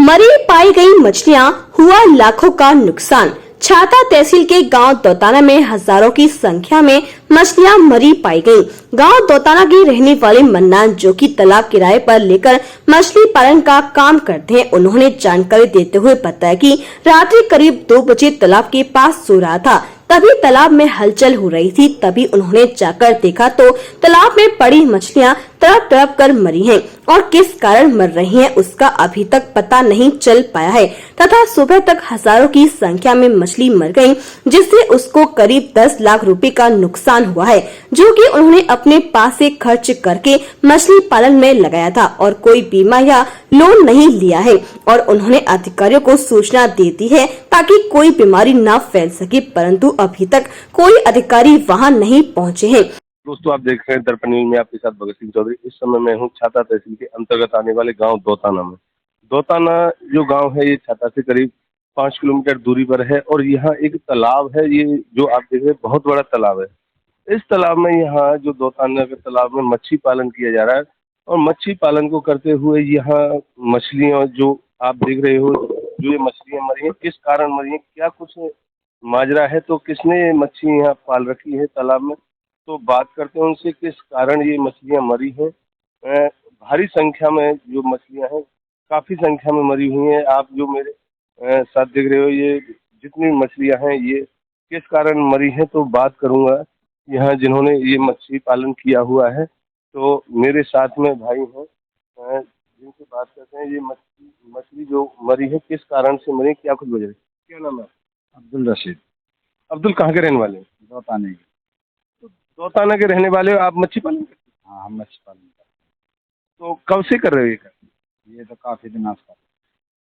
मरी पाई गई मछलियां, हुआ लाखों का नुकसान। छाता तहसील के गांव दौताना में हजारों की संख्या में मछलियां मरी पाई गईं। गांव दौताना की रहने वाले मन्नान, जो कि तालाब किराए पर लेकर मछली पालन का काम करते हैं, उन्होंने जानकारी देते हुए बताया कि रात्रि करीब 2 बजे तालाब के पास सो रहा था। तभी तालाब में हलचल हो रही थी। तभी उन्होंने जाकर देखा तो तालाब में पड़ी मछलियां तड़प तड़प कर मरी हैं और किस कारण मर रही हैं उसका अभी तक पता नहीं चल पाया है तथा सुबह तक हजारों की संख्या में मछली मर गयी, जिससे उसको करीब 10 लाख रुपए का नुकसान हुआ है, जो कि उन्होंने अपने पास से खर्च करके मछली पालन में लगाया था और कोई बीमा या लोन नहीं लिया है। और उन्होंने अधिकारियों को सूचना दे दी है ताकि कोई बीमारी न फैल सके, परंतु अभी तक कोई अधिकारी वहां नहीं पहुंचे हैं। दोस्तों, आप देख रहे हैं दर्पण न्यूज में आपके साथ भगत सिंह चौधरी। इस समय मैं हूं छाता तहसील के अंतर्गत आने वाले गांव दौताना में। दौताना जो गांव है ये छाता से करीब 5 किलोमीटर दूरी पर है और यहाँ एक तालाब है। ये जो आप देख रहे हैं बहुत बड़ा तालाब है। इस तालाब में यहाँ जो दौताना के तालाब में मच्छी पालन किया जा रहा है और मच्छी पालन को करते हुए यहाँ मछलियाँ जो आप देख रहे हो, जो ये मछलियाँ मरी हैं, किस कारण मरी हैं, क्या कुछ माजरा है, तो किसने मच्छी यहाँ पाल रखी है तालाब में, तो बात करते हैं उनसे किस कारण ये मछलियाँ मरी हैं। भारी संख्या में जो मछलियाँ हैं, काफ़ी संख्या में मरी हुई हैं। आप जो मेरे साथ देख रहे हो, ये जितनी मछलियाँ हैं ये किस कारण मरी हैं, तो बात करूँगा यहाँ जिन्होंने ये मछली पालन किया हुआ है। तो मेरे साथ में भाई हैं जिनसे बात करते हैं। ये मछली मछली जो मरी है किस कारण से मरी, क्या कुछ वजह है? क्या नाम है? अब्दुल रशीद। अब्दुल, कहाँ के रहने वाले हैं? दौताने की। दौताना के रहने वाले हो आप? मच्छी पालन करते हाँ, हम मच्छी पालन करते हो? तो कब से कर रहे हो ये? हैं। ये तो काफ़ी दिन आज का।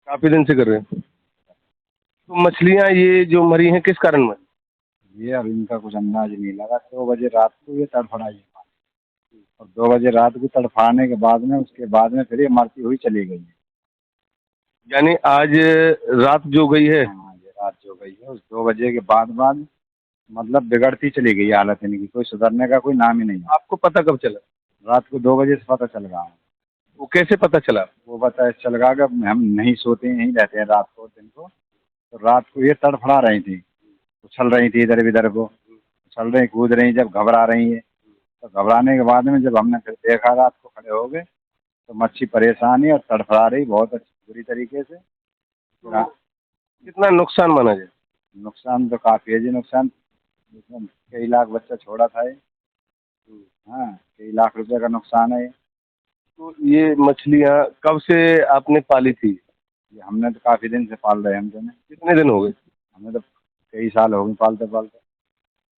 काफी दिन से कर रहे हो। तो मछलियाँ ये जो मरी हैं किस कारण मरी? ये अब इनका कुछ अंदाज नहीं लगा। 2 बजे रात को ये तड़फड़ाई है और 2 बजे रात को तड़फड़ाने के बाद में उसके बाद में फिर ये मरती हुई चली गई है। यानी आज रात जो गई है। हाँ, ये रात जो गई है उस 2 बजे के बाद मतलब बिगड़ती चली गई हालत इनकी, कोई सुधरने का कोई नाम ही नहीं है। आपको पता कब चला? रात को 2 बजे से पता चल रहा है। वो कैसे पता चला? वो पता चल रहा कि हम नहीं सोते हैं, यहीं रहते हैं रात को दिन को। तो रात को ये तड़फड़ा रही थी, उछल रही थी इधर इधर को, उछल रही कूद रही, जब घबरा रही है तो घबराने के बाद में जब हमने फिर देखा रात को खड़े हो गए तो मच्छी परेशान है और तड़फड़ा रही बहुत अच्छी बुरी तरीके से। तो कितना नुकसान माना जाए? नुकसान तो काफ़ी है जी। नुकसान इसमें कई लाख बच्चा छोड़ा था ये। हाँ, कई लाख रुपए का नुकसान है ये। तो ये मछलियाँ कब से आपने पाली थी? ये हमने तो काफ़ी दिन से पाल रहे हैं हम दोनों। कितने दिन हो गए? हमें तो कई साल हो गए पालते पालते।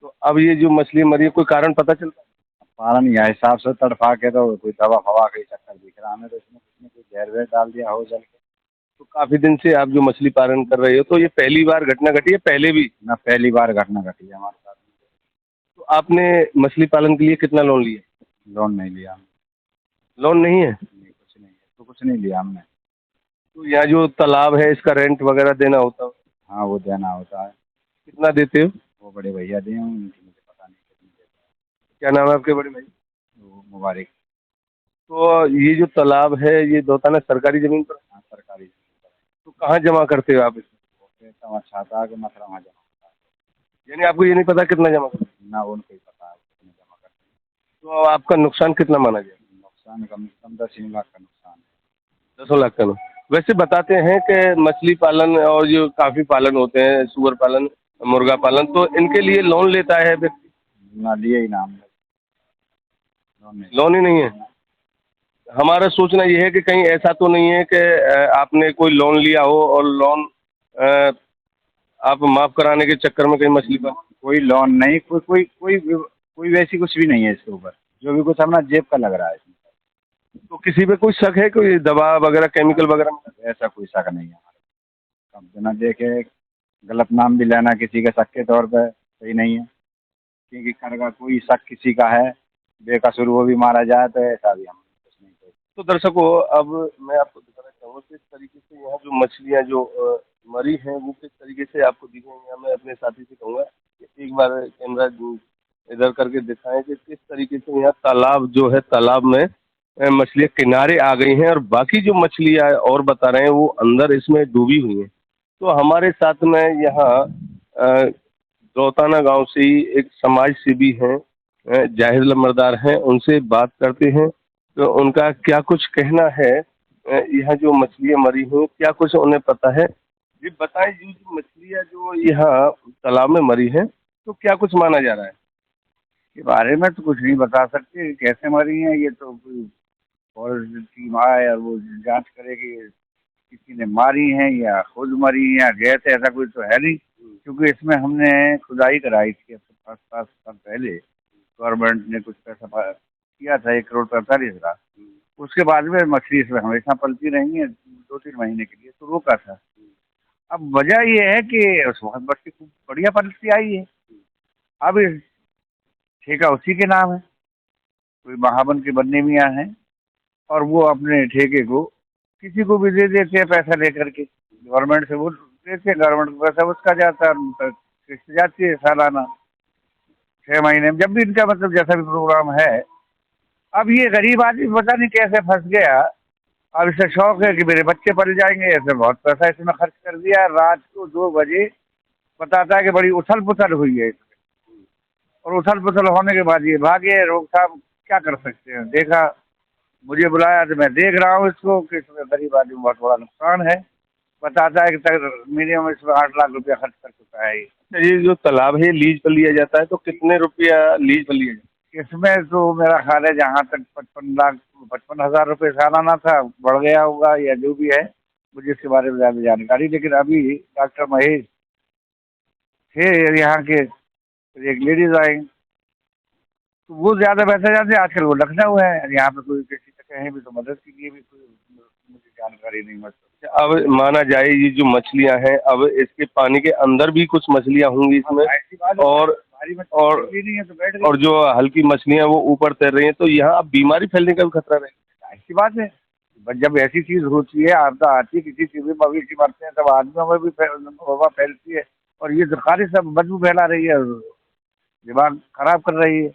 तो अब ये जो मछली मरी है कोई कारण पता चलता है? पालन यह हिसाब से तड़फा के तो कोई दवा फवा का ही चक्कर दिख रहा हमें, तो इसमें किसी ने कोई जहर वहर डाल दिया हो जल के। तो काफी दिन से आप जो मछली पालन कर रहे हो, तो ये पहली बार घटना घटी है पहले भी? ना, पहली बार घटना घटी है हमारे साथ में। तो आपने मछली पालन के लिए कितना लोन लिया? लोन नहीं लिया हमने। लोन नहीं है? नहीं, कुछ नहीं है, तो कुछ नहीं लिया हमने। तो यहाँ जो तालाब है इसका रेंट वगैरह देना होता है? हाँ, वो देना होता है। कितना देते हो? वो बड़े भैया दिए होंगे, उनकी मुझे पता नहीं कितनी देता है। क्या नाम है आपके बड़े भाई? वो मुबारक। तो ये जो तालाब है ये दौताना सरकारी जमीन पर? हाँ, सरकारी जमीन पर तो कहाँ जमा करते हो आप इसमें? है। वो कहता वहाँ छाता के मथुरा वहाँ जमा होता है। यानी आपको ये नहीं पता कितना जमा करते ना, वो उनको ही पता है कितने जमा करते हैं। हो? तो आपका नुकसान कितना माना जाए? नुकसान कम से कम 10 लाख का नुकसान है। 10 लाख का नुकसान। वैसे बताते हैं कि मछली पालन और जो काफी पालन होते हैं, सुअर पालन, मुर्गा पालन, तो इनके लिए लोन लेता है व्यक्ति? ना, लिए ही ना हमने। लोन ही नहीं है। हमारा सोचना ये है कि कहीं ऐसा तो नहीं है कि आपने कोई लोन लिया हो और लोन आप माफ कराने के चक्कर में कहीं मछली पर? कोई लोन नहीं, कोई वैसी कुछ भी नहीं है इसके ऊपर। जो भी कुछ अपना जेब का लग रहा है इसमें। तो किसी पे कोई शक है, कोई दवा वगैरह, केमिकल वगैरह में? ऐसा कोई शक नहीं है हमारे। अब बिना देखे गलत नाम भी लेना किसी के शक के तौर पे सही नहीं है, क्योंकि अगर कोई शक किसी का है बेकसूर वो भी मारा जाए तो ऐसा भी हम कुछ नहीं करें। तो दर्शकों, अब मैं आपको दिखाना चाहूँगा किस तरीके से यहाँ जो मछलियाँ जो मरी हैं वो किस तरीके से आपको दिखेंगी। मैं अपने साथी से कहूँगा कि एक बार कैमरा इधर करके दिखाएं कि किस तरीके से यहाँ तालाब जो है, तालाब में मछलियां किनारे आ गई हैं और बाकी जो मछलियां और बता रहे हैं वो अंदर इसमें डूबी हुई हैं। तो हमारे साथ में यहाँ दौताना गांव से ही एक समाज सेवी हैं, जाहिर लम्बरदार हैं, उनसे बात करते हैं तो उनका क्या कुछ कहना है। यहाँ जो मछलियां मरी हैं क्या कुछ उन्हें पता है। जी बताएं, जो मछलियां जो यहाँ तालाब में मरी हैं तो क्या कुछ माना जा रहा है। के बारे में तो कुछ नहीं बता सकते, कैसे मरी हैं ये तो कोई फॉरेस्ट टीम आए और वो जांच करे कि किसी ने मारी हैं या खुद मरी हैं या गैस, ऐसा कुछ तो है नहीं। क्योंकि इसमें हमने खुदाई कराई थी अब 5 साल पहले, गवर्नमेंट ने कुछ पैसा किया था 1,45,00,000। उसके बाद में मछली इसमें हमेशा पलती रही है, 2-3 महीने के लिए तो रोका था। अब वजह ये है कि उस वक्त मछली खूब बढ़िया पलती आई है। अब इस ठेका उसी के नाम है, कोई महाबन के बन्ने मियाँ हैं और वो अपने ठेके को किसी को भी दे देते हैं पैसा लेकर के। गवर्नमेंट से वो देते हैं, गवर्नमेंट को पैसा उसका जाता है, उनका किस्त जाती है सालाना 6 महीने में, जब भी इनका मतलब जैसा भी प्रोग्राम है। अब ये गरीब आदमी पता नहीं कैसे फंस गया। अब इसे शौक है कि मेरे बच्चे पल जाएंगे, ऐसे बहुत पैसा इसमें खर्च कर दिया। रात को 2 बजे बताता है कि बड़ी उथल पुथल हुई है इसमें, और उथल पुथल होने के बाद ये भागे। रोकथाम क्या कर सकते हैं, देखा मुझे बुलाया तो मैं देख रहा हूँ इसको कि इसमें गरीब आदमी बहुत बड़ा नुकसान है। बताता है कि मिनिमम इसमें 8 लाख रुपया खर्च कर चुका है। ये जो तालाब है लीज पर लिया जाता है तो कितने रुपया लीज पर लिया जाता है। इसमें तो मेरा ख्याल है जहाँ तक 55,000 रुपये सालाना था, बढ़ गया होगा या जो भी है, मुझे इसके बारे में ज़्यादा जानकारी। लेकिन अभी डॉक्टर महेश थे यहाँ के, एक लेडीज आई तो वो ज़्यादा बेहतर जानते हैं। आजकल वो लखनऊ है, यहाँ पे कोई किसी से कहीं भी तो मदद के लिए भी कोई मुझे जानकारी नहीं। मतलब अब माना जाए ये जो मछलियां हैं, अब इसके पानी के अंदर भी कुछ मछलियां होंगी इसमें, और जो हल्की मछलियां वो ऊपर तैर रही हैं, तो यहाँ अब बीमारी फैलने का भी खतरा रहेगा। ऐसी बात है, जब ऐसी चीज होती है, आपदा आती है, किसी चीज में मवेशी मरते हैं, तब आदमियों में भी वबा फैलती है। और ये खाली सब बदबू फैला रही है, दिमाग खराब कर रही है।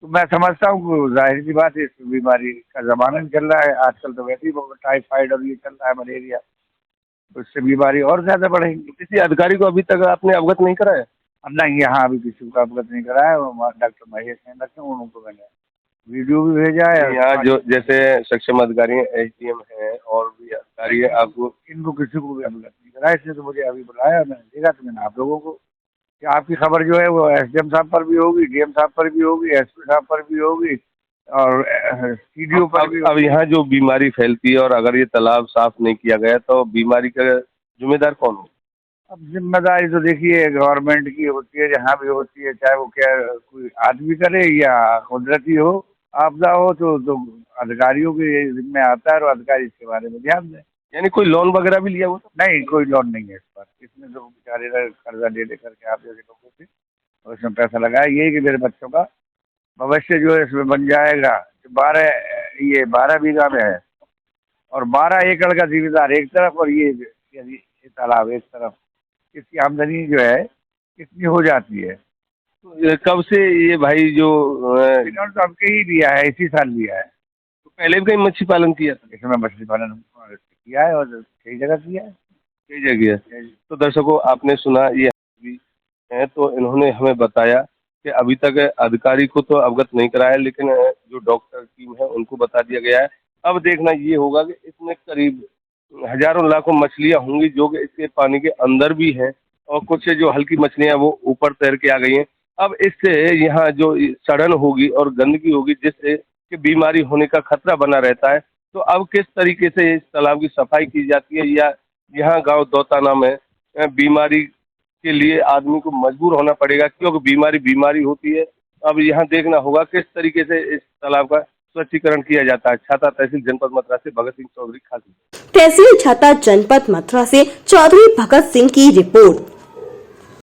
तो मैं समझता हूँ कि जाहिर सी बात है, इस बीमारी का जमाना चल रहा है आजकल, तो वैसे ही टाइफाइड और ये चल रहा है, मलेरिया, तो इससे बीमारी और ज्यादा बढ़ेगी। किसी अधिकारी को अभी तक आपने अवगत नहीं कराया। अब नहीं, यहाँ अभी किसी को अवगत नहीं कराया। डॉक्टर महेश हैं लखनऊ, उनको मैंने वीडियो भी भेजा है। यहाँ जो जैसे सक्षम अधिकारी हैं, SDM हैं और भी अधिकारी है, आपको इनको किसी को भी अवगत नहीं कराया, इसलिए तो मुझे अभी बुलाया। मैंने देखा तो मैंने आप लोगों को कि आपकी खबर जो है वो SDM साहब पर भी होगी, DM साहब पर भी होगी, SP साहब पर भी होगी और CDO पर भी। अब यहाँ जो बीमारी फैलती है और अगर ये तालाब साफ नहीं किया गया तो बीमारी का जिम्मेदार कौन हो। अब जिम्मेदारी तो देखिए गवर्नमेंट की होती है, जहाँ भी होती है, चाहे वो क्या कोई आदमी करे या कुदरती हो, आपदा हो, तो अधिकारियों के जिम्मे आता है और अधिकारी इसके बारे में ध्यान दें। यानी कोई लोन वगैरह भी लिया हुआ था। नहीं, कोई लोन नहीं है इस पर। इसमें तो बेचारे कर्जा ले लेकर के आप जैसे लोगों से और इसमें पैसा लगाया, यही कि मेरे बच्चों का भविष्य जो है इसमें बन जाएगा। 12 बीघा में है और 12 एकड़ का जिम्मेदार एक तरफ और ये तालाब एक तरफ, इसकी आमदनी जो है इतनी हो जाती है। तो कब से ये भाई जो इन्होंने तो अब के ही लिया है, इसी साल लिया है। तो पहले भी कहीं मच्छी पालन किया था। इसमें मछली पालन किया है और कई जगह किया है, कई जगह। तो दर्शकों, आपने सुना ये है, तो इन्होंने हमें बताया कि अभी तक अधिकारी को तो अवगत नहीं कराया, लेकिन जो डॉक्टर टीम है उनको बता दिया गया है। अब देखना ये होगा कि इसमें करीब हजारों लाखों मछलियां होंगी जो कि इसके पानी के अंदर भी हैं और कुछ जो हल्की मछलियां वो ऊपर तैर के आ गई हैं। अब इससे यहाँ जो सड़न होगी और गंदगी होगी, जिससे कि बीमारी होने का खतरा बना रहता है। तो अब किस तरीके से इस तालाब की सफाई की जाती है, या यहाँ गांव दौताना में बीमारी के लिए आदमी को मजबूर होना पड़ेगा, क्योंकि बीमारी होती है। अब यहाँ देखना होगा किस तरीके से इस तालाब का स्वच्छीकरण किया जाता है। छाता तहसील जनपद मथुरा से भगत सिंह चौधरी खासी। तहसील छाता जनपद मथुरा से चौधरी भगत सिंह की रिपोर्ट।